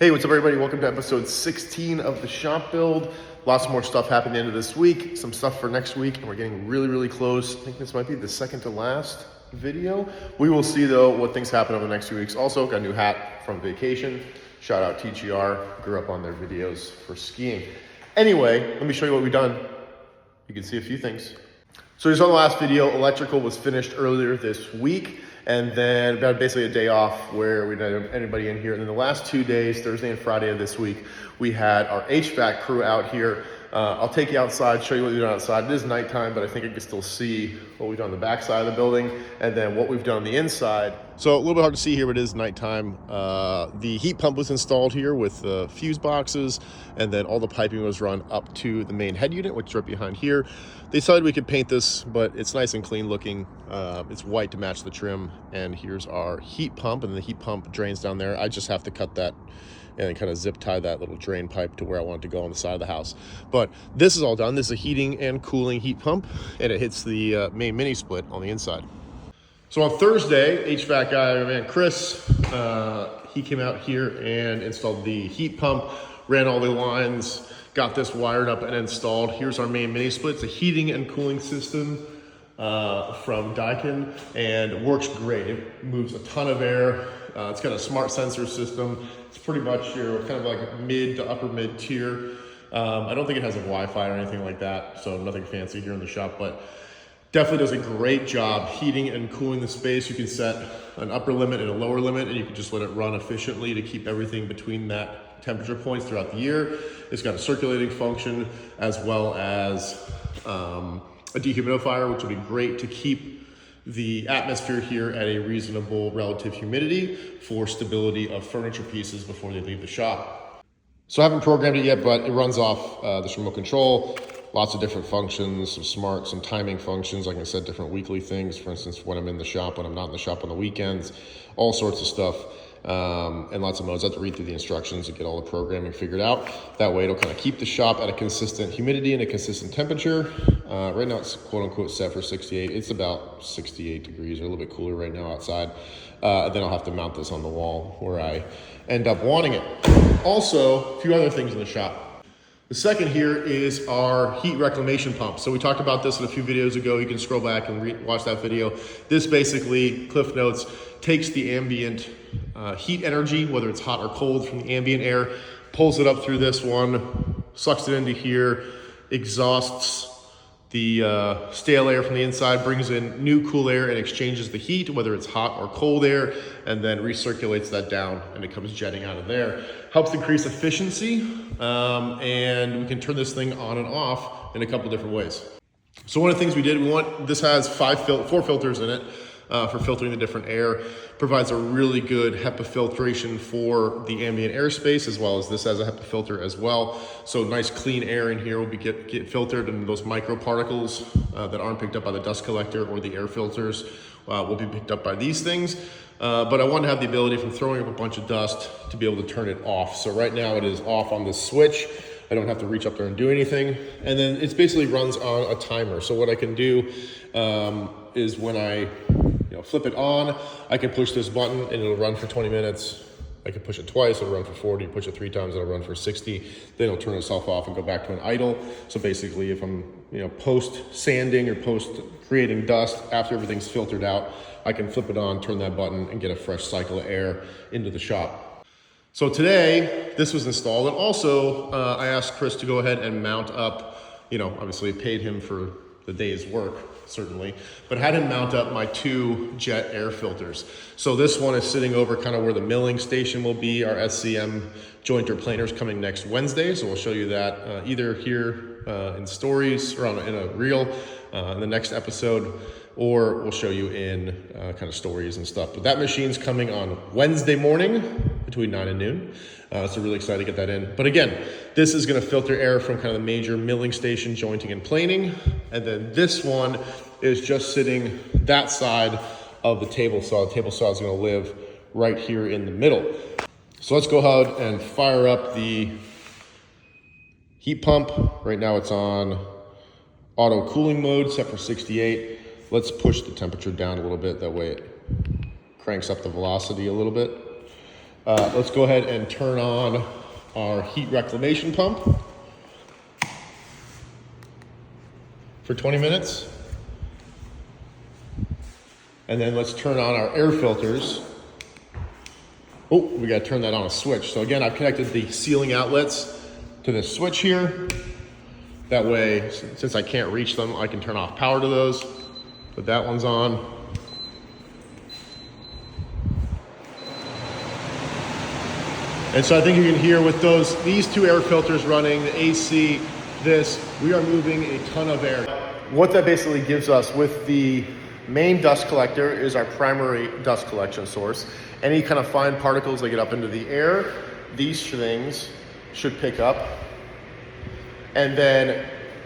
Hey, what's up everybody? Welcome to episode 16 of the shop build. Lots more stuff happening at the end of this week, some stuff for next week, and we're getting really close. I think this might be the second to last video. We will see though what things happen over the next few weeks. Also, got a new hat from vacation. Shout out TGR, grew up on their videos for skiing. Anyway, let me show you what we've done. You can see a few things. So you saw the last video, electrical was finished earlier this week, and then about basically a day off where we didn't have anybody in here. And then the last 2 days, Thursday and Friday of this week, we had our HVAC crew out here. I'll take you outside, show you what we've done outside. It is nighttime, but I think you can still see what we've done on the back side of the building and then what we've done on the inside. So a little bit hard to see here, but it is nighttime. The heat pump was installed here with the fuse boxes, and then all the piping was run up to the main head unit, which is right behind here. They decided we could paint this, but it's nice and clean looking. It's white to match the trim, and here's our heat pump, and the heat pump drains down there. I just have to cut that and kind of zip tie that little drain pipe to where I want it to go on the side of the house. But this is all done. This is a heating and cooling heat pump, and it hits the main mini split on the inside. So on Thursday, HVAC guy, man, Chris, he came out here and installed the heat pump, ran all the lines, got this wired up and installed. Here's our main mini split. It's a heating and cooling system from Daikin, and works great. It moves a ton of air. It's got a smart sensor system. It's pretty much your kind of like mid to upper mid tier. I don't think it has a Wi-Fi or anything like that, so nothing fancy here in the shop, but definitely does a great job heating and cooling the space. You can set an upper limit and a lower limit, and you can just let it run efficiently to keep everything between that temperature points throughout the year. It's got a circulating function as well as a dehumidifier, which will be great to keep the atmosphere here at a reasonable relative humidity for stability of furniture pieces before they leave the shop. So I haven't programmed it yet, but it runs off this remote control. Lots of different functions, some timing functions, like I said, different weekly things. For instance, when I'm in the shop, when I'm not in the shop on the weekends, all sorts of stuff. And lots of modes. I have to read through the instructions to get all the programming figured out. That way it'll kind of keep the shop at a consistent humidity and a consistent temperature. Right now it's quote unquote set for 68. It's about 68 degrees, or a little bit cooler right now outside. Then I'll have to mount this on the wall where I end up wanting it. Also, a few other things in the shop. The second here is our heat reclamation pump. So we talked about this in a few videos ago. You can scroll back and watch that video. This basically, Cliff Notes, takes the ambient heat energy, whether it's hot or cold from the ambient air, pulls it up through this one, sucks it into here, exhausts the stale air from the inside, brings in new cool air and exchanges the heat, whether it's hot or cold air, and then recirculates that down and it comes jetting out of there. Helps increase efficiency, and we can turn this thing on and off in a couple different ways. So one of the things we did, this has 4 filters in it for filtering the different air. Provides a really good HEPA filtration for the ambient airspace, as well as this has a HEPA filter as well. So nice clean air in here will be get filtered, and those microparticles that aren't picked up by the dust collector or the air filters will be picked up by these things. But I want to have the ability from throwing up a bunch of dust to be able to turn it off. So right now it is off on this switch. I don't have to reach up there and do anything. And then it basically runs on a timer. So what I can do is when I flip it on, I can push this button and it'll run for 20 minutes. I can push it twice, it'll run for 40, push it 3 times, it'll run for 60. Then it'll turn itself off and go back to an idle. So basically if I'm post sanding or post creating dust, after everything's filtered out, I can flip it on, turn that button, and get a fresh cycle of air into the shop. So today, this was installed, and also I asked Chris to go ahead and mount up, obviously paid him for the day's work, certainly, but had him mount up my 2 jet air filters. So this one is sitting over kind of where the milling station will be. Our SCM jointer planer is coming next Wednesday, so we'll show you that either here in stories or in a reel in the next episode, or we'll show you in kind of stories and stuff. But that machine's coming on Wednesday morning between 9 and noon. So really excited to get that in. But again, this is gonna filter air from kind of the major milling station, jointing and planing. And then this one is just sitting that side of the table saw. The table saw is gonna live right here in the middle. So let's go ahead and fire up the heat pump. Right now it's on auto cooling mode, set for 68. Let's push the temperature down a little bit. That way it cranks up the velocity a little bit. Let's go ahead and turn on our heat reclamation pump for 20 minutes. And then let's turn on our air filters. Oh, we gotta turn that on a switch. So again, I've connected the ceiling outlets to this switch here. That way, since I can't reach them, I can turn off power to those. Put that one's on. And so I think you can hear with these two air filters running, the AC, we are moving a ton of air. What that basically gives us with the main dust collector is our primary dust collection source. Any kind of fine particles that get up into the air, these things should pick up. And then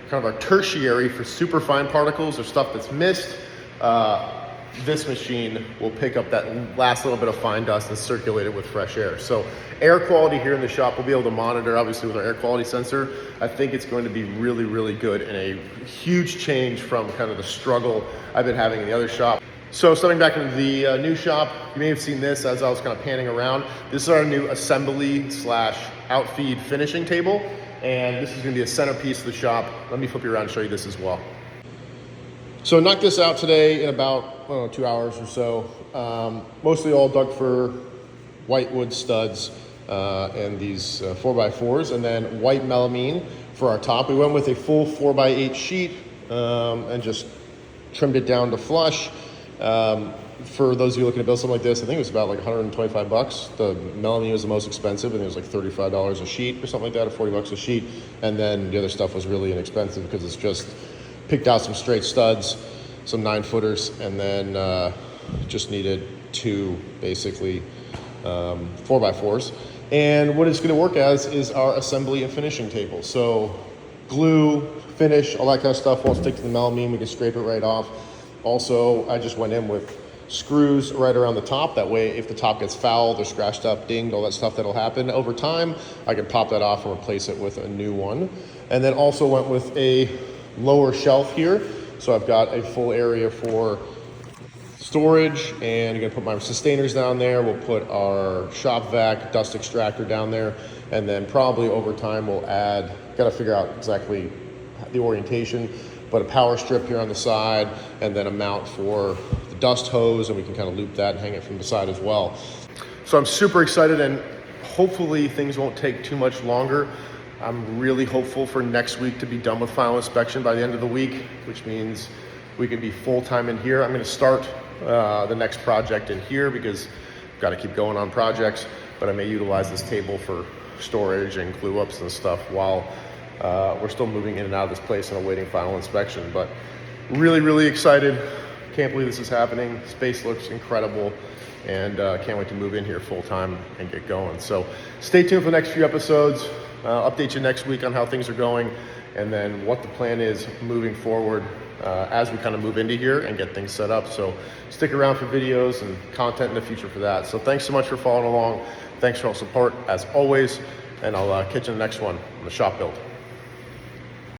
kind of our tertiary for super fine particles or stuff that's missed, this machine will pick up that last little bit of fine dust and circulate it with fresh air. So air quality here in the shop, we'll be able to monitor obviously with our air quality sensor. I think it's going to be really, really good and a huge change from kind of the struggle I've been having in the other shop. So stepping back into the new shop, you may have seen this as I was kind of panning around. This is our new assembly / outfeed finishing table. And this is gonna be a centerpiece of the shop. Let me flip you around and show you this as well. So I knocked this out today in about, I don't know, 2 hours or so. Mostly all dug for white wood studs and these 4x4s, and then white melamine for our top. We went with a full 4x8 sheet and just trimmed it down to flush. For those of you looking to build something like this, I think it was about like 125 bucks. The melamine was the most expensive, and it was like $35 a sheet or something like that, or 40 bucks a sheet. And then the other stuff was really inexpensive because it's just picked out some straight studs, some 9-footers, and then just needed two basically 4x4s. And what it's gonna work as is our assembly and finishing table. So glue, finish, all that kind of stuff won't stick to the melamine. We can scrape it right off. Also, I just went in with screws right around the top. That way, if the top gets fouled or scratched up, dinged, all that stuff that'll happen over time, I can pop that off and replace it with a new one. And then also went with a lower shelf here. So I've got a full area for storage, and I'm gonna put my sustainers down there. We'll put our shop vac dust extractor down there. And then probably over time, we'll add, gotta figure out exactly the orientation, but a power strip here on the side, and then a mount for the dust hose, and we can kind of loop that and hang it from the side as well. So I'm super excited, and hopefully things won't take too much longer. I'm really hopeful for next week to be done with final inspection by the end of the week, which means we can be full-time in here. I'm gonna start the next project in here because I've got to keep going on projects, but I may utilize this table for storage and glue ups and stuff while we're still moving in and out of this place and awaiting final inspection. But really, really excited. Can't believe this is happening. Space looks incredible, and can't wait to move in here full time and get going. So stay tuned for the next few episodes. Update you next week on how things are going, and then what the plan is moving forward as we kind of move into here and get things set up. So stick around for videos and content in the future for that. So thanks so much for following along. Thanks for all support as always, and I'll catch you in the next one on the shop build.